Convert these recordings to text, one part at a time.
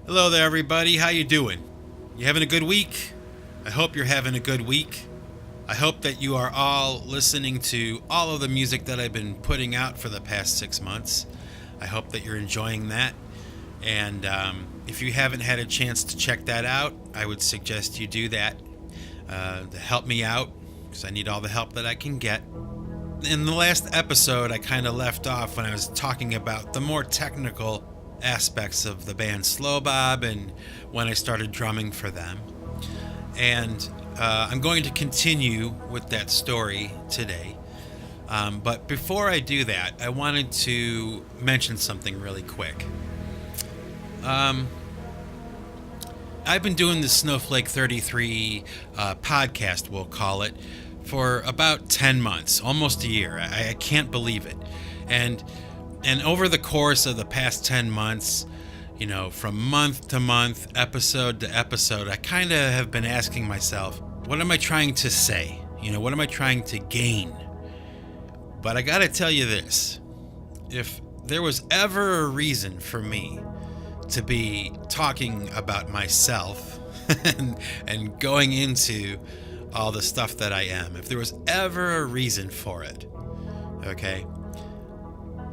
Hello there, everybody. How you doing? You having a good week? I hope you're having a good week. I hope that you are all listening to all of the music that I've been putting out for the past 6 months. I hope that you're enjoying that. And if you haven't had a chance to check that out, I would suggest you do that to help me out, because I need all the help that I can get. In the last episode, I kind of left off when I was talking about the more technical aspects of the band Slo Bob and when I started drumming for them. And I'm going to continue with that story today. But before I do that, I wanted to mention something really quick. I've been doing the SnowFlake 33 podcast, we'll call it, for about 10 months, almost a year. I can't believe it. And over the course of the past 10 months, from month to month, episode to episode, I kind of have been asking myself, what am I trying to say? What am I trying to gain? But I got to tell you this. If there was ever a reason for me to be talking about myself and going into all the stuff that I am, if there was ever a reason for it, okay,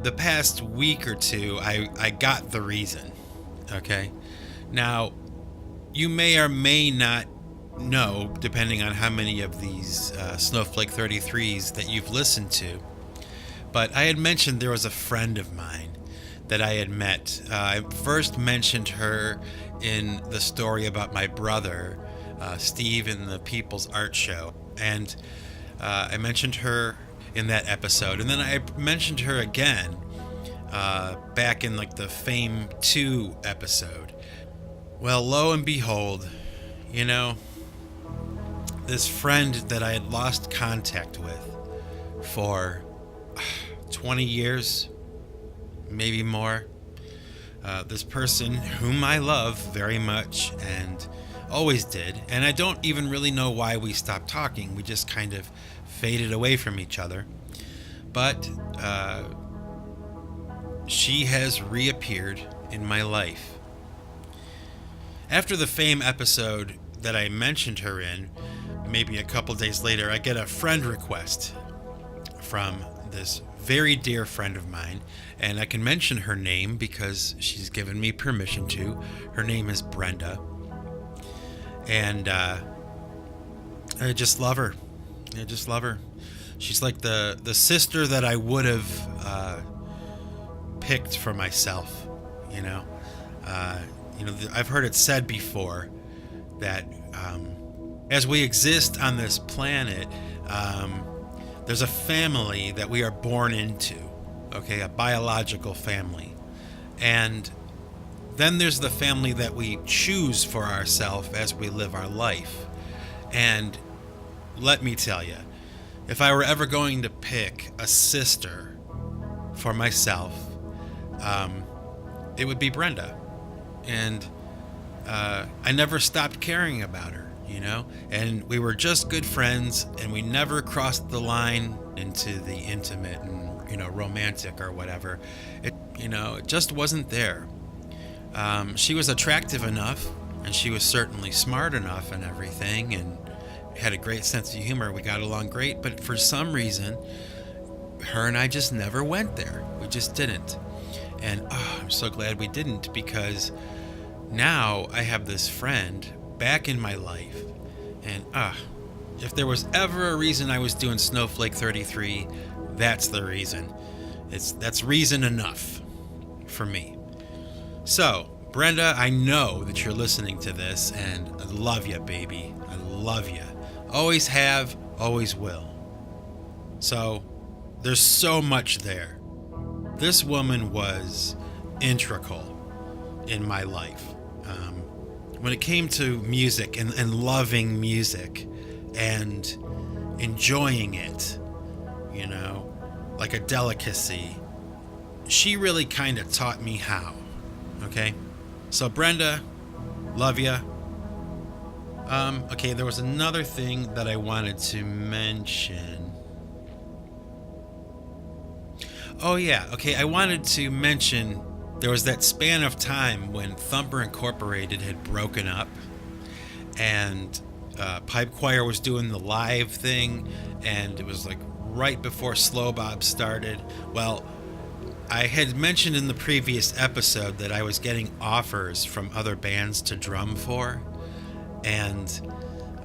the past week or two, I got the reason, okay? Now, you may or may not know, depending on how many of these SnowFlake 33s that you've listened to, but I had mentioned there was a friend of mine that I had met. I first mentioned her in the story about my brother, Steve, in the People's Art Show, and I mentioned her in that episode, and then I mentioned her again back in the Fame 2 episode. Well, lo and behold, this friend that I had lost contact with for 20 years, maybe more, this person whom I love very much and always did, and I don't even really know why we stopped talking. We just kind of faded away from each other. But she has reappeared in my life. After the Fame episode that I mentioned her in, maybe a couple days later, I get a friend request from this very dear friend of mine, and I can mention her name because she's given me permission to. Her name is Brenda, and I just love her. I just love her. She's like the sister that I would have picked for myself. I've heard it said before that as we exist on this planet, there's a family that we are born into, okay, a biological family, and then there's the family that we choose for ourselves as we live our life. And let me tell you, if I were ever going to pick a sister for myself, it would be Brenda. And I never stopped caring about her, and we were just good friends, and we never crossed the line into the intimate and, romantic or whatever. It just wasn't there. She was attractive enough, and she was certainly smart enough and everything, and had a great sense of humor. We got along great, but for some reason, her and I just never went there. We just didn't. And I'm so glad we didn't, because now I have this friend back in my life. And if there was ever a reason I was doing SnowFlake 33, that's the reason. That's reason enough for me. So, Brenda, I know that you're listening to this, and I love you, baby. I love you. Always have, always will. So, there's so much there. This woman was integral in my life. When it came to music and loving music and enjoying it, like a delicacy, she really kind of taught me how. Okay? So, Brenda, love ya. Okay, there was another thing that I wanted to mention. Oh, yeah. Okay, I wanted to mention there was that span of time when Thumper Incorporated had broken up, and Pipe Choir was doing the live thing, and it was like right before Slo Bob started. Well, I had mentioned in the previous episode that I was getting offers from other bands to drum for, and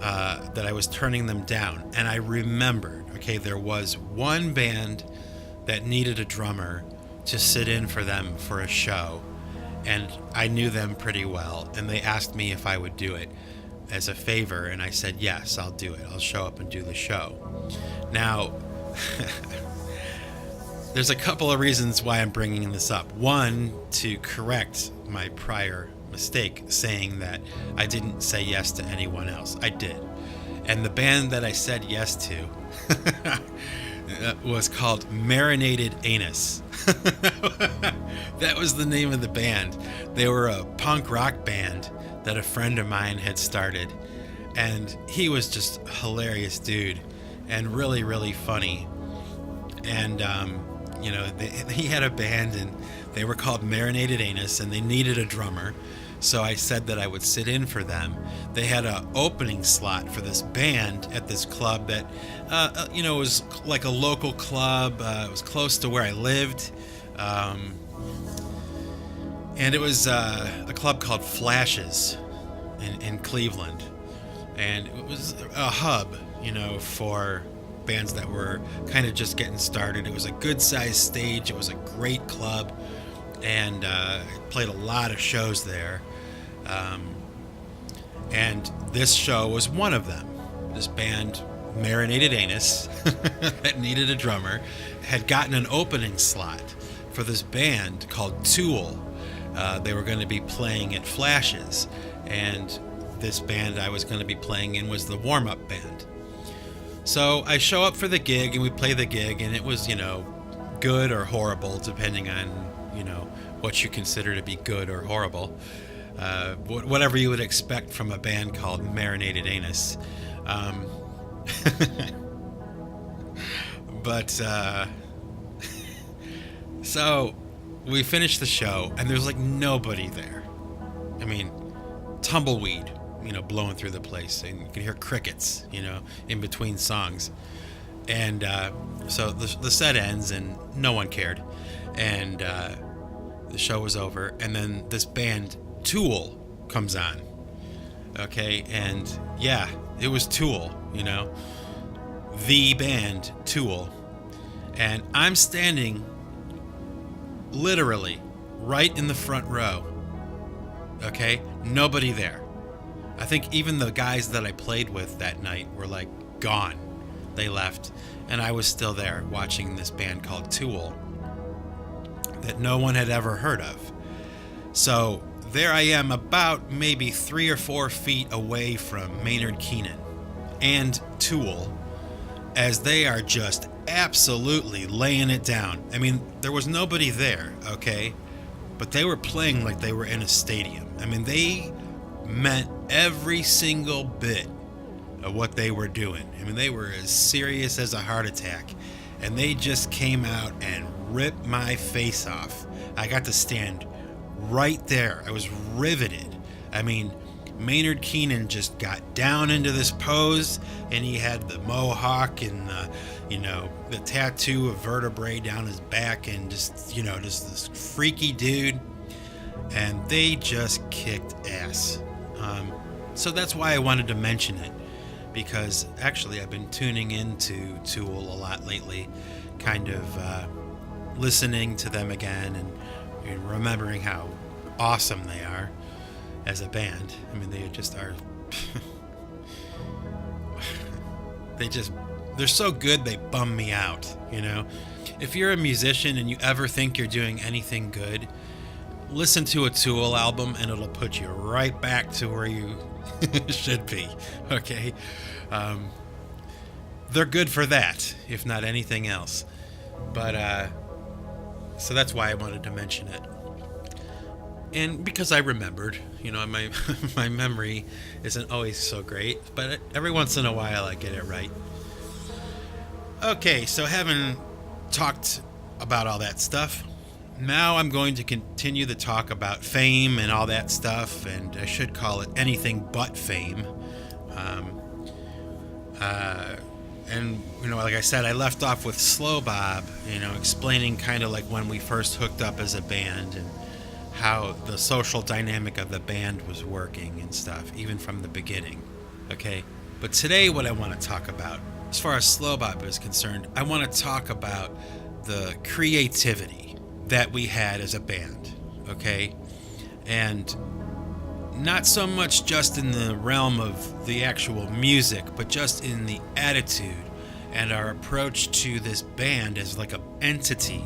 that I was turning them down. And I remembered, okay, there was one band that needed a drummer to sit in for them for a show, and I knew them pretty well, and they asked me if I would do it as a favor, and I said, yes, I'll do it. I'll show up and do the show. Now, there's a couple of reasons why I'm bringing this up. One, to correct my prior mistake, saying that I didn't say yes to anyone else. I did. And the band that I said yes to was called Marinated Anus. That was the name of the band. They were a punk rock band that a friend of mine had started. And he was just a hilarious dude and really, really funny. And, he had a band, and they were called Marinated Anus, and they needed a drummer. So I said that I would sit in for them. They had an opening slot for this band at this club that, was like a local club. It was close to where I lived. And it was a club called Flashes in Cleveland. And it was a hub, for bands that were kind of just getting started. It was a good sized stage. It was a great club, and played a lot of shows there. And this show was one of them. This band, Marinated Anus, that needed a drummer, had gotten an opening slot for this band called Tool. They were going to be playing at Flashes, and this band I was going to be playing in was the warm-up band. So I show up for the gig, and we play the gig, and it was, good or horrible, depending on, what you consider to be good or horrible. Whatever you would expect from a band called Marinated Anus. But, so we finished the show, and there's like nobody there. I mean, tumbleweed, blowing through the place, and you can hear crickets, in between songs. And so the set ends, and no one cared, and the show was over. And then this band Tool comes on, okay, and yeah, it was Tool, the band Tool, and I'm standing literally right in the front row, okay, nobody there. I think even the guys that I played with that night were like gone. They left, and I was still there watching this band called Tool that no one had ever heard of. So there I am, about maybe 3 or 4 feet away from Maynard Keenan and Tool, as they are just absolutely laying it down. I mean, there was nobody there, okay, but they were playing like they were in a stadium. I mean, they meant every single bit of what they were doing. I mean, they were as serious as a heart attack, and they just came out and ripped my face off. I got to stand right there. I was riveted. I mean, Maynard Keenan just got down into this pose, and he had the mohawk and the tattoo of vertebrae down his back, and just this freaky dude, and they just kicked ass. So that's why I wanted to mention it, because actually I've been tuning into Tool a lot lately, kind of listening to them again and remembering how awesome they are as a band. I mean, they just are they're so good they bum me out, If you're a musician and you ever think you're doing anything good, listen to a Tool album and it'll put you right back to where you should be, okay? They're good for that, if not anything else. But, so that's why I wanted to mention it. And because I remembered, my memory isn't always so great, but every once in a while I get it right. Okay, so having talked about all that stuff, Now I'm going to continue the talk about fame and all that stuff, and I should call it anything but fame. Um, and, like I said, I left off with Slo Bob, explaining kind of like when we first hooked up as a band and how the social dynamic of the band was working and stuff, even from the beginning. Okay? But today, what I want to talk about, as far as Slo Bob is concerned, I want to talk about the creativity that we had as a band. Okay? And not so much just in the realm of the actual music, but just in the attitude and our approach to this band as like an entity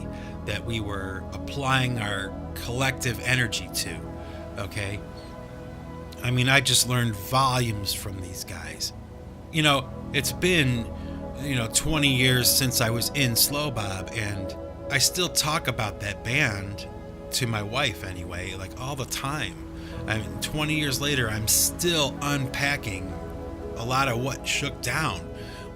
that we were applying our collective energy to. Okay? I mean, I just learned volumes from these guys. It's been, 20 years since I was in Slo Bob, and I still talk about that band to my wife anyway, like all the time. 20 years later, I'm still unpacking a lot of what shook down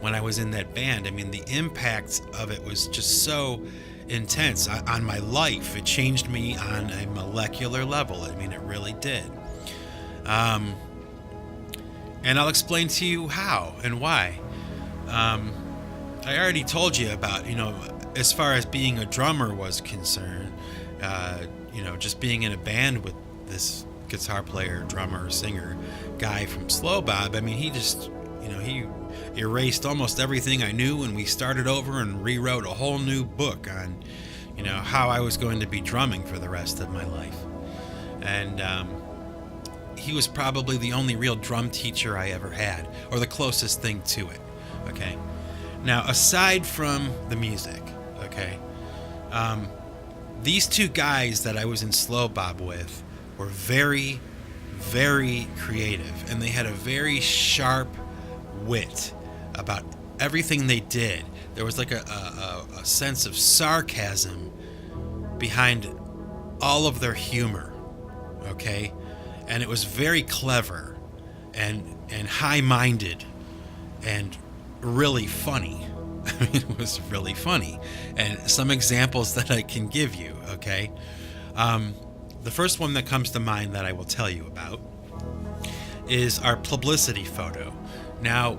when I was in that band. I mean, the impact of it was just so intense on my life. It changed me on a molecular level. I mean, it really did. And I'll explain to you how and why. I already told you about, as far as being a drummer was concerned, just being in a band with this guitar player, drummer, singer guy from Slo Bob. I mean, he just, he erased almost everything I knew, and we started over and rewrote a whole new book on, how I was going to be drumming for the rest of my life. And he was probably the only real drum teacher I ever had, or the closest thing to it. Okay. Now, aside from the music, okay, these two guys that I was in Slo Bob with were very, very creative, and they had a very sharp wit about everything they did. There was like a sense of sarcasm behind all of their humor, okay? And it was very clever and high-minded and really funny. I mean, it was really funny. And some examples that I can give you, okay? The first one that comes to mind that I will tell you about is our publicity photo. Now,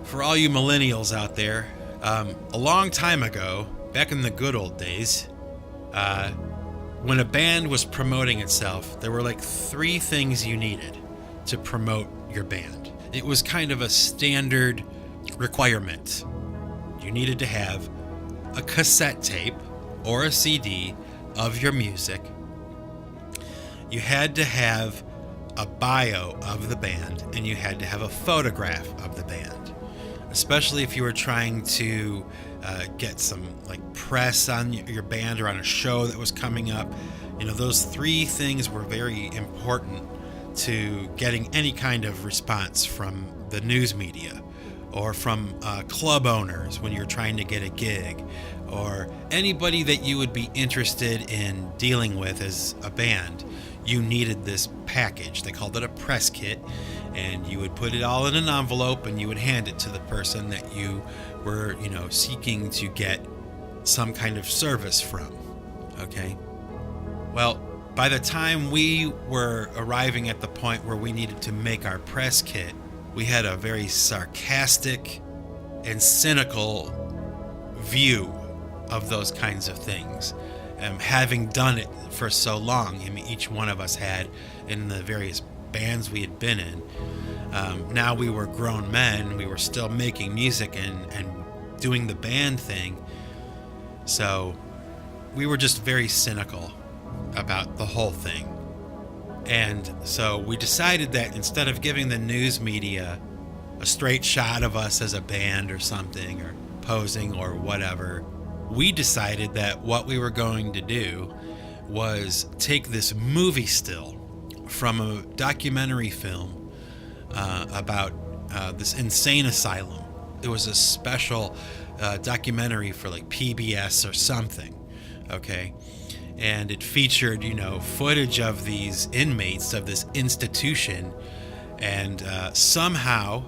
for all you millennials out there, a long time ago, back in the good old days, when a band was promoting itself, there were like 3 things you needed to promote your band. It was kind of a standard requirement. You needed to have a cassette tape or a CD of your music. You had to have a bio of the band, and you had to have a photograph of the band, especially if you were trying to get some like press on your band or on a show that was coming up. Those 3 things were very important to getting any kind of response from the news media or from club owners when you're trying to get a gig, or anybody that you would be interested in dealing with as a band. You needed this package. They called it a press kit, and you would put it all in an envelope and you would hand it to the person that you were, seeking to get some kind of service from. Okay? Well, by the time we were arriving at the point where we needed to make our press kit, we had a very sarcastic and cynical view of those kinds of things. Having done it for so long, I mean, each one of us had in the various bands we had been in. Now we were grown men. We were still making music and doing the band thing. So we were just very cynical about the whole thing. And so we decided that instead of giving the news media a straight shot of us as a band or something, or posing or whatever, we decided that what we were going to do was take this movie still from a documentary film about this insane asylum. It was a special documentary for like PBS or something, okay? And it featured, footage of these inmates of this institution, and somehow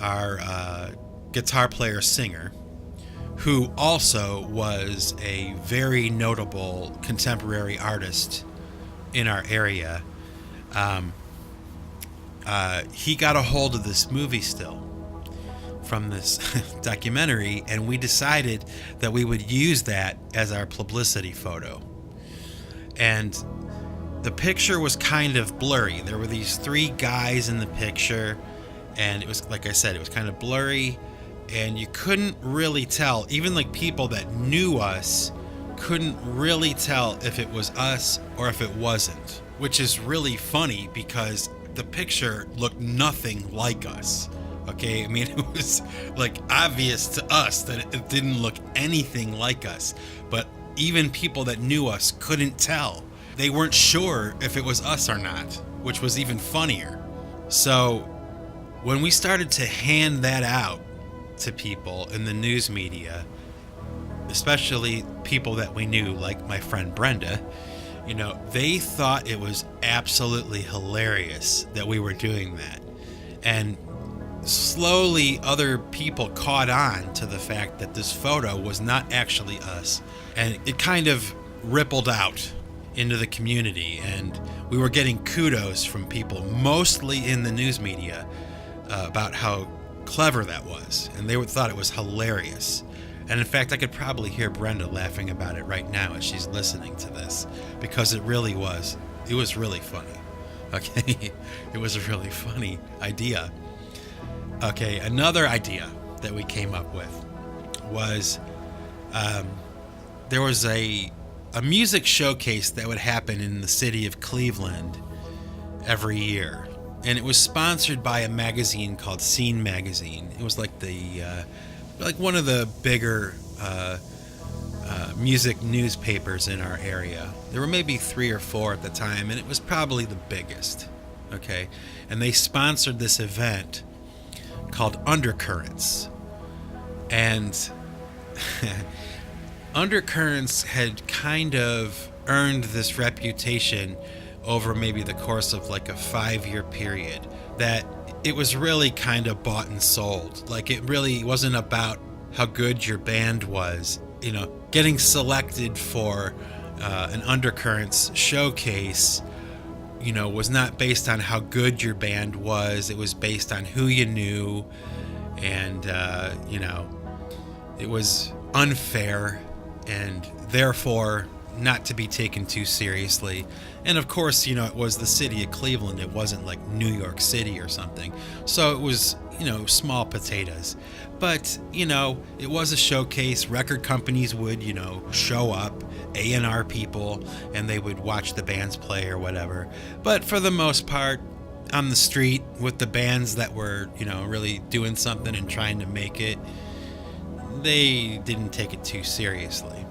our guitar player singer, who also was a very notable contemporary artist in our area. He got a hold of this movie still from this documentary, and we decided that we would use that as our publicity photo. And the picture was kind of blurry. There were these three guys in the picture, and it was, like I said, it was kind of blurry, and you couldn't really tell. Even like people that knew us couldn't really tell if it was us or if it wasn't, which is really funny because the picture looked nothing like us. Okay, I mean, it was like obvious to us that it didn't look anything like us, but even people that knew us couldn't tell. They weren't sure if it was us or not, which was even funnier. So when we started to hand that out to people in the news media, especially people that we knew, like my friend Brenda, you know, they thought it was absolutely hilarious that we were doing that. And slowly other people caught on to the fact that this photo was not actually us, and it kind of rippled out into the community, and we were getting kudos from people, mostly in the news media, about how clever that was, and they thought it was hilarious. And in fact, I could probably hear Brenda laughing about it right now as she's listening to this, because it really was really funny. Okay, it was a really funny idea. Okay, another idea that we came up with was there was a music showcase that would happen in the city of Cleveland every year, and it was sponsored by a magazine called Scene Magazine. It was like like one of the bigger music newspapers in our area. There were maybe 3 or 4 at the time, and it was probably the biggest. Okay, and they sponsored this event called Undercurrents, and Undercurrents had kind of earned this reputation over maybe the course of like a 5-year period, that it was really kind of bought and sold. Like, it really wasn't about how good your band was. You know, getting selected for an Undercurrents showcase, you know, was not based on how good your band was. It was based on who you knew, and you know, it was unfair and therefore not to be taken too seriously. And of course, you know, it was the city of Cleveland. It wasn't like New York City or something. So it was, you know, small potatoes. But, you know, it was a showcase. Record companies would, you know, show up, A&R people, and they would watch the bands play or whatever. But for the most part, on the street with the bands that were, you know, really doing something and trying to make it, they didn't take it too seriously.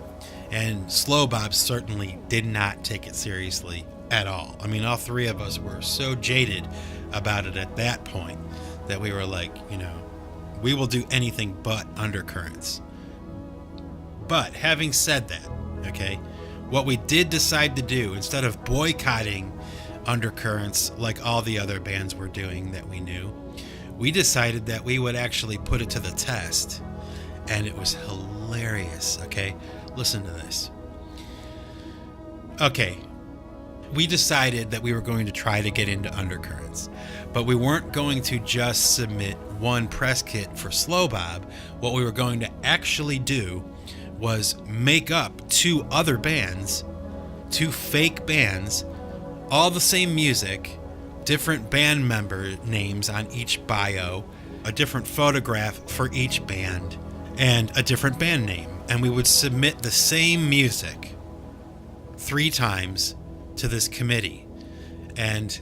And Slo Bob certainly did not take it seriously at all. I mean, all 3 of us were so jaded about it at that point that we were like, you know, we will do anything but Undercurrents. But having said that, okay, what we did decide to do, instead of boycotting Undercurrents like all the other bands were doing that we knew, we decided that we would actually put it to the test. And it was hilarious, okay? Listen to this. Okay, we decided that we were going to try to get into Undercurrents, but we weren't going to just submit one press kit for Slo Bob. What we were going to actually do was make up 2 other bands, 2 fake bands, all the same music, different band member names on each bio, a different photograph for each band, and a different band name. And we would submit the same music 3 times to this committee. And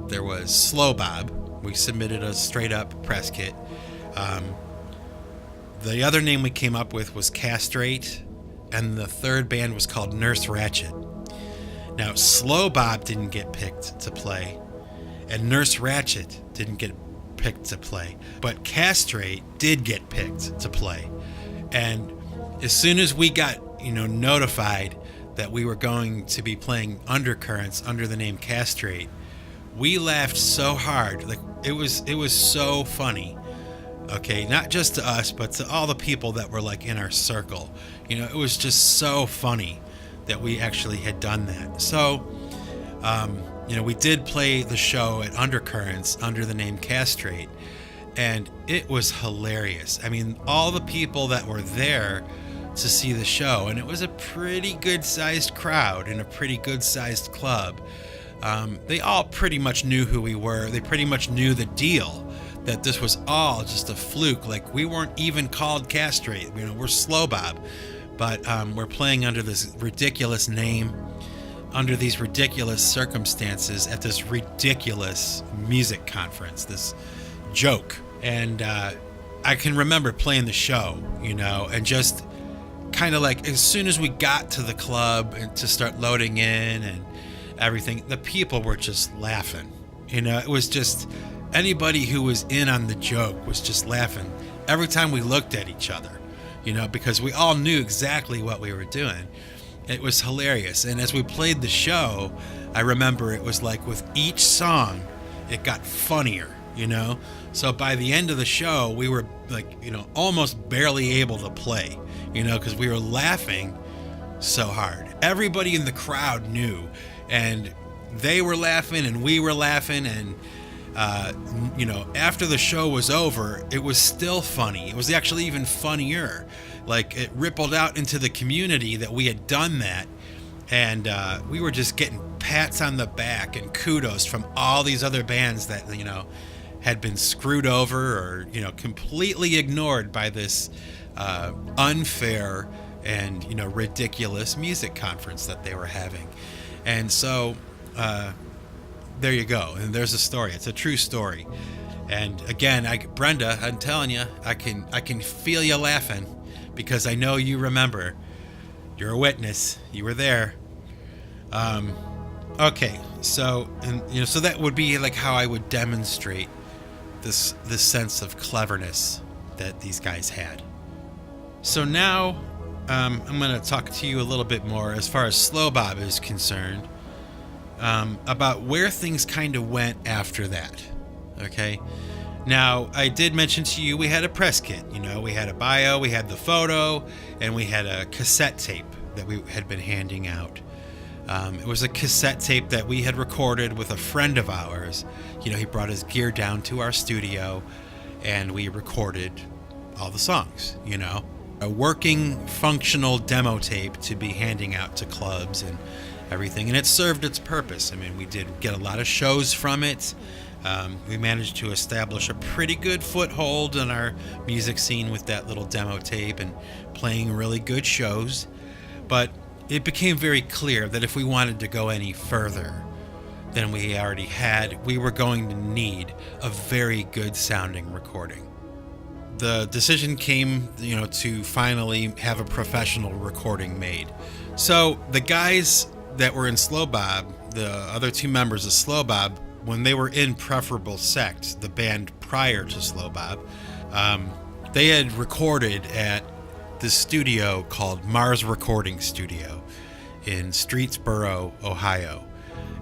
there was Slo Bob. We submitted a straight up press kit. The other name we came up with was Castrate, and the third band was called Nurse Ratchet. Now, Slo Bob didn't get picked to play, and Nurse Ratchet didn't get picked to play, but Castrate did get picked to play. And as soon as we got, you know, notified that we were going to be playing Undercurrents under the name Castrate, we laughed so hard. Like, it was so funny. Okay, not just to us, but to all the people that were like in our circle. You know, it was just so funny that we actually had done that. So, you know, we did play the show at Undercurrents under the name Castrate, and it was hilarious. I mean, all the people that were there to see the show, and it was a pretty good sized crowd in a pretty good sized club. They all pretty much knew who we were. They pretty much knew the deal, that this was all just a fluke. Like, we weren't even called Castrate. You know, we're Slo Bob, but we're playing under this ridiculous name, under these ridiculous circumstances, at this ridiculous music conference, this joke. And I can remember playing the show, you know, and just kind of like, as soon as we got to the club and to start loading in and everything, the people were just laughing. You know, it was just, anybody who was in on the joke was just laughing every time we looked at each other, you know, because we all knew exactly what we were doing. It was hilarious. And as we played the show, I remember it was like with each song, it got funnier, you know? So by the end of the show, we were like, you know, almost barely able to play, you know, because we were laughing so hard. Everybody in the crowd knew, and they were laughing and we were laughing. And you know, after the show was over, it was still funny. It was actually even funnier. Like, it rippled out into the community that we had done that, and we were just getting pats on the back and kudos from all these other bands that, you know, had been screwed over or, you know, completely ignored by this unfair and, you know, ridiculous music conference that they were having. And so there you go. And there's a story. It's a true story. And again, Brenda, I'm telling you, I can feel you laughing, because I know you remember. You're a witness. You were there. Okay, so, and you know, so that would be like how I would demonstrate this sense of cleverness that these guys had. So now I'm going to talk to you a little bit more, as far as Slo Bob is concerned, about where things kind of went after that. Okay. Now, I did mention to you we had a press kit. You know, we had a bio, we had the photo, and we had a cassette tape that we had been handing out. It was a cassette tape that we had recorded with a friend of ours. You know, he brought his gear down to our studio, and we recorded all the songs, you know. A working, functional demo tape to be handing out to clubs and everything. And it served its purpose. I mean, we did get a lot of shows from it. We managed to establish a pretty good foothold in our music scene with that little demo tape and playing really good shows. But it became very clear that if we wanted to go any further than we already had, we were going to need a very good sounding recording. The decision came, you know, to finally have a professional recording made. So the guys that were in Slo Bob, the other two members of Slo Bob, when they were in Preferable Sect, the band prior to Slo Bob, they had recorded at this studio called Mars Recording Studio in Streetsboro, Ohio.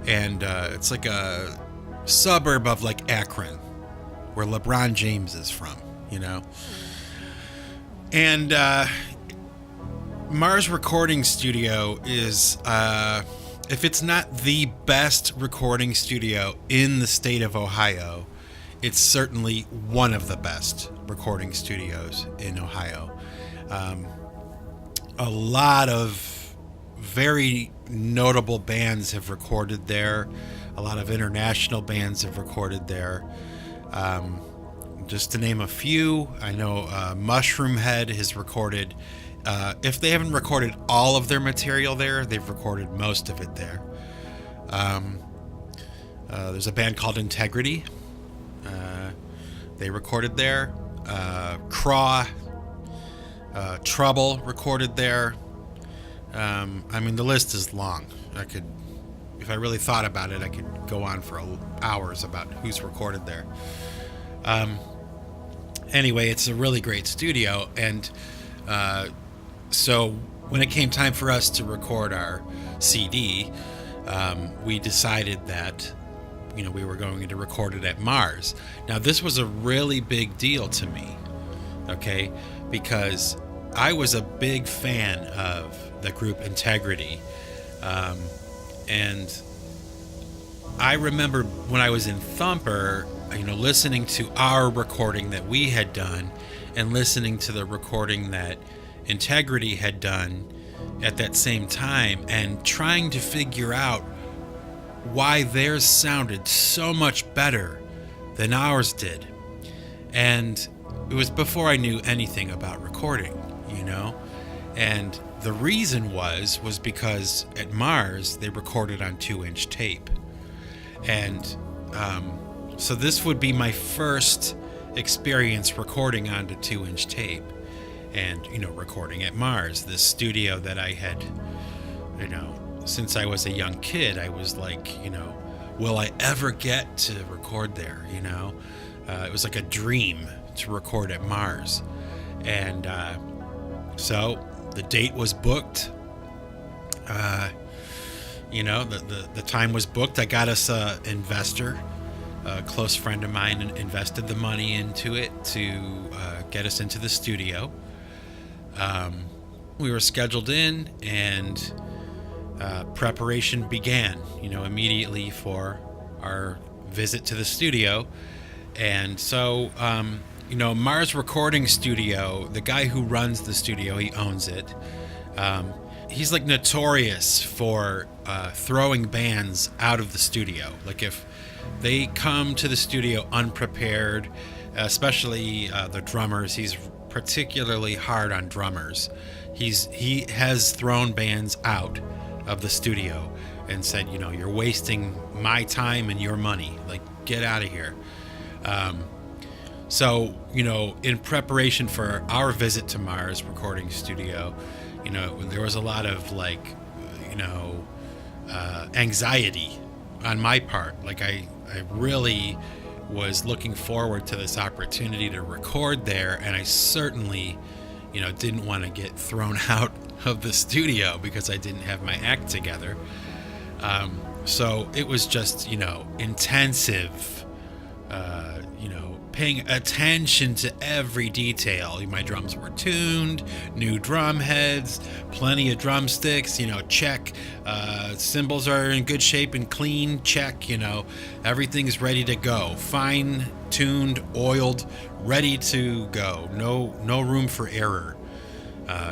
And it's like a suburb of like Akron, where LeBron James is from, you know. And Mars Recording Studio is, if it's not the best recording studio in the state of Ohio, it's certainly one of the best recording studios in Ohio. A lot of very notable bands have recorded there. A lot of international bands have recorded there. Just to name a few, I know Mushroomhead has recorded. If they haven't recorded all of their material there, they've recorded most of it there. There's a band called Integrity. They recorded there. Craw, Trouble recorded there. I mean, the list is long. If I really thought about it, I could go on for hours about who's recorded there. Anyway, it's a really great studio, and so when it came time for us to record our CD, we decided that, we were going to record it at Mars. Now, this was a really big deal to me, okay, because I was a big fan of the group Integrity, and I remember when I was in Thumper, listening to our recording that we had done and listening to the recording that Integrity had done at that same time and trying to figure out why theirs sounded so much better than ours did. And it was before I knew anything about recording, and the reason was because at Mars they recorded on 2-inch tape. And so this would be my first experience recording onto 2-inch tape and, recording at Mars, this studio that I had, since I was a young kid. I was like, will I ever get to record there? It was like a dream to record at Mars. And so the date was booked. The time was booked. I got us an investor. A close friend of mine invested the money into it to get us into the studio. We were scheduled in, and preparation began, immediately for our visit to the studio. And so, Mars Recording Studio, the guy who runs the studio, he owns it. He's like notorious for throwing bands out of the studio. Like if they come to the studio unprepared, especially the drummers, he's particularly hard on drummers. He has thrown bands out of the studio and said, you're wasting my time and your money. Like, get out of here. So, in preparation for our visit to Mars Recording Studio, there was a lot of anxiety on my part. Like I really was looking forward to this opportunity to record there, and I certainly, didn't want to get thrown out of the studio because I didn't have my act together. So it was just, intensive, paying attention to every detail. My drums were tuned, new drum heads, plenty of drumsticks, check. Cymbals are in good shape and clean, check. Everything's ready to go. Fine tuned, oiled, ready to go. No room for error.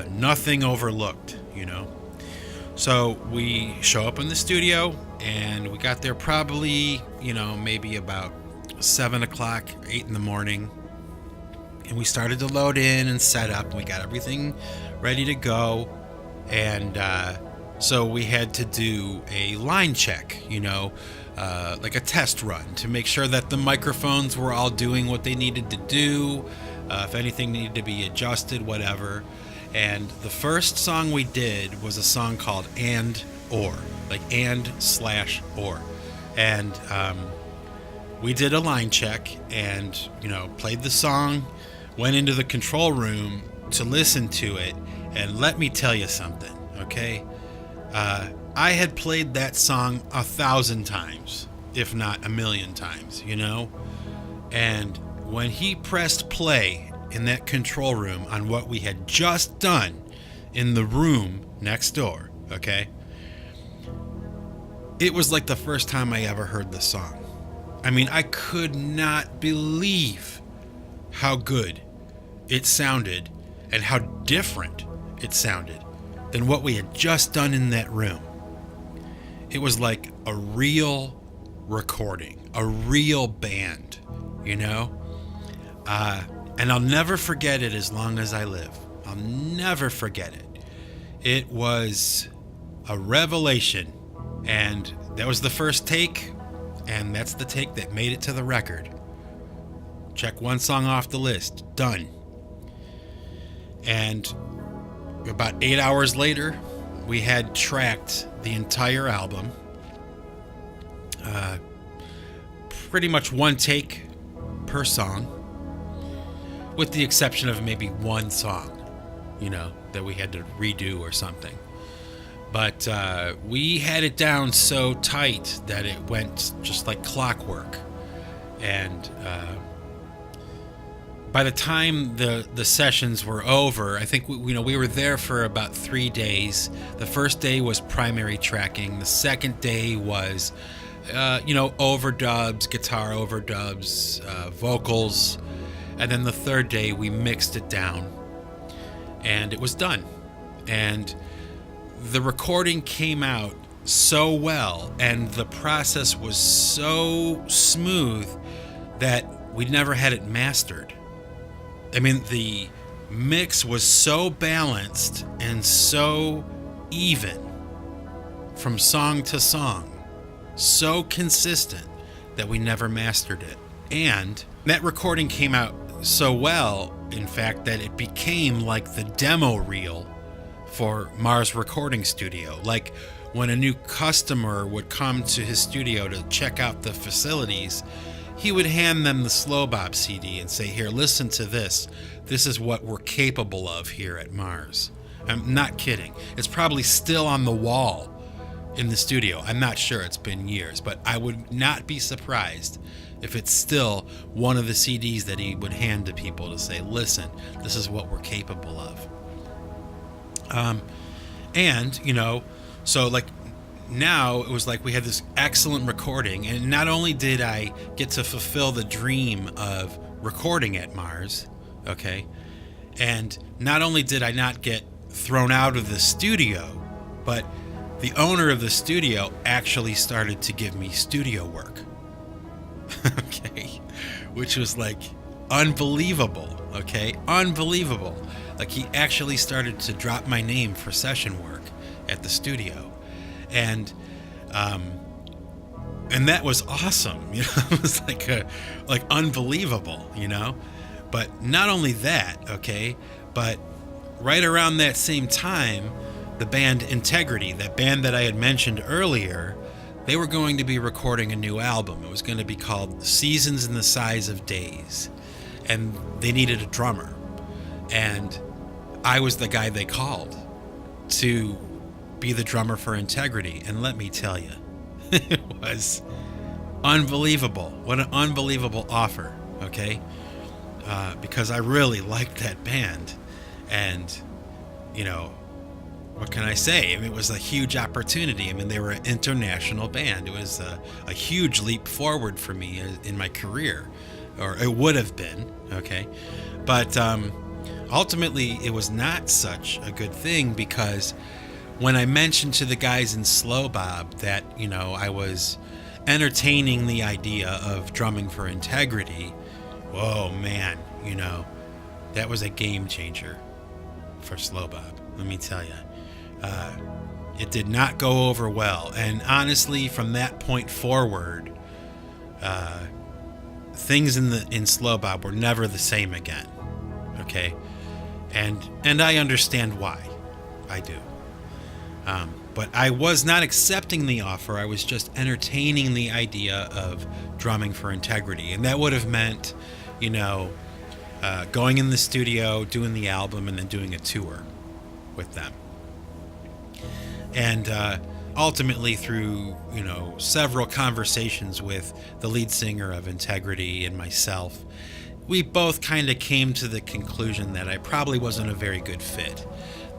Nothing overlooked, So we show up in the studio, and we got there probably, maybe about 7 o'clock, 8 in the morning, and we started to load in and set up. We got everything ready to go, and so we had to do a line check, like a test run to make sure that the microphones were all doing what they needed to do, if anything needed to be adjusted, whatever. And the first song we did was a song called And Or, like and/or, and we did a line check and, played the song, went into the control room to listen to it, and let me tell you something, okay? I had played that song 1,000 times, if not 1,000,000 times, And when he pressed play in that control room on what we had just done in the room next door, okay? It was like the first time I ever heard the song. I mean, I could not believe how good it sounded and how different it sounded than what we had just done in that room. It was like a real recording, a real band, and I'll never forget it as long as I live. I'll never forget it. It was a revelation, and that was the first take. And that's the take that made it to the record. Check one song off the list. Done. And about 8 hours later, we had tracked the entire album. Pretty much one take per song, with the exception of maybe one song, that we had to redo or something. But we had it down so tight that it went just like clockwork. And by the time the sessions were over, I think we were there for about 3 days. The first day was primary tracking. The second day was overdubs, guitar overdubs, vocals, and then the third day we mixed it down, and it was done. And the recording came out so well, and the process was so smooth that we never had it mastered. I mean, the mix was so balanced and so even from song to song, so consistent that we never mastered it. And that recording came out so well, in fact, that it became like the demo reel for Mars Recording Studio. Like when a new customer would come to his studio to check out the facilities, he would hand them the Slo Bob CD and say, "Here, listen to this. This is what we're capable of here at Mars." I'm not kidding. It's probably still on the wall in the studio. I'm not sure. It's been years, but I would not be surprised if it's still one of the CDs that he would hand to people to say, "Listen, this is what we're capable of." So like now it was like we had this excellent recording, and not only did I get to fulfill the dream of recording at Mars, okay, and not only did I not get thrown out of the studio, but the owner of the studio actually started to give me studio work. Okay, which was like unbelievable. Okay, unbelievable. Like he actually started to drop my name for session work at the studio, and that was awesome. You know, it was like unbelievable. You know, but not only that. Okay, but right around that same time, the band Integrity, that band that I had mentioned earlier, they were going to be recording a new album. It was going to be called Seasons in the Size of Days, and they needed a drummer, and I was the guy they called to be the drummer for Integrity. And let me tell you, it was unbelievable. What an unbelievable offer, okay? Because I really liked that band, and what can I say? I mean, it was a huge opportunity. I mean, they were an international band. It was a huge leap forward for me in my career, or it would have been, okay? But ultimately, it was not such a good thing, because when I mentioned to the guys in Slo Bob that, I was entertaining the idea of drumming for Integrity, whoa, man, that was a game changer for Slo Bob, let me tell you. It did not go over well, and honestly, from that point forward, things in Slo Bob were never the same again. Okay, and I understand why. I do. But I was not accepting the offer. I was just entertaining the idea of drumming for Integrity, and that would have meant, going in the studio, doing the album, and then doing a tour with them. And ultimately, through several conversations with the lead singer of Integrity and myself, we both kind of came to the conclusion that I probably wasn't a very good fit.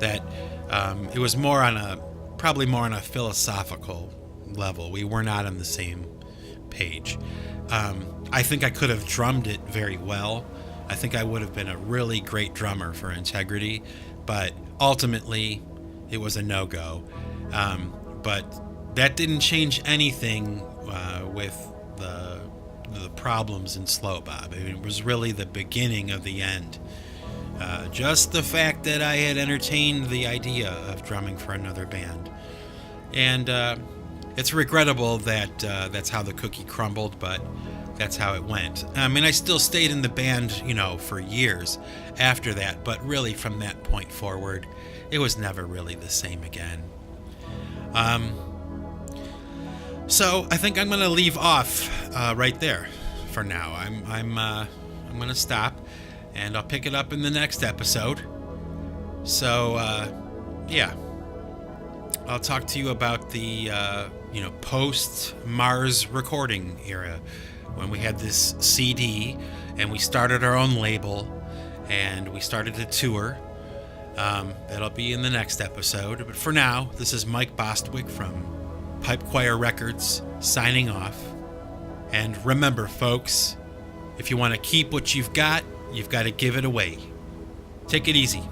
That it was probably more on a philosophical level. We were not on the same page. I think I could have drummed it very well. I think I would have been a really great drummer for Integrity, but ultimately it was a no-go. But that didn't change anything with the problems in Slo Bob. I mean, it was really the beginning of the end. Just the fact that I had entertained the idea of drumming for another band. And it's regrettable that that's how the cookie crumbled, but that's how it went. I mean, I still stayed in the band, for years after that, but really from that point forward, it was never really the same again. So I think I'm going to leave off right there for now. I'm going to stop, and I'll pick it up in the next episode. So yeah. I'll talk to you about the post Mars recording era, when we had this CD and we started our own label and we started a tour. That'll be in the next episode. But for now, this is Mike Bostwick from Pipe Choir Records signing off. And remember, folks, if you want to keep what you've got to give it away. Take it easy.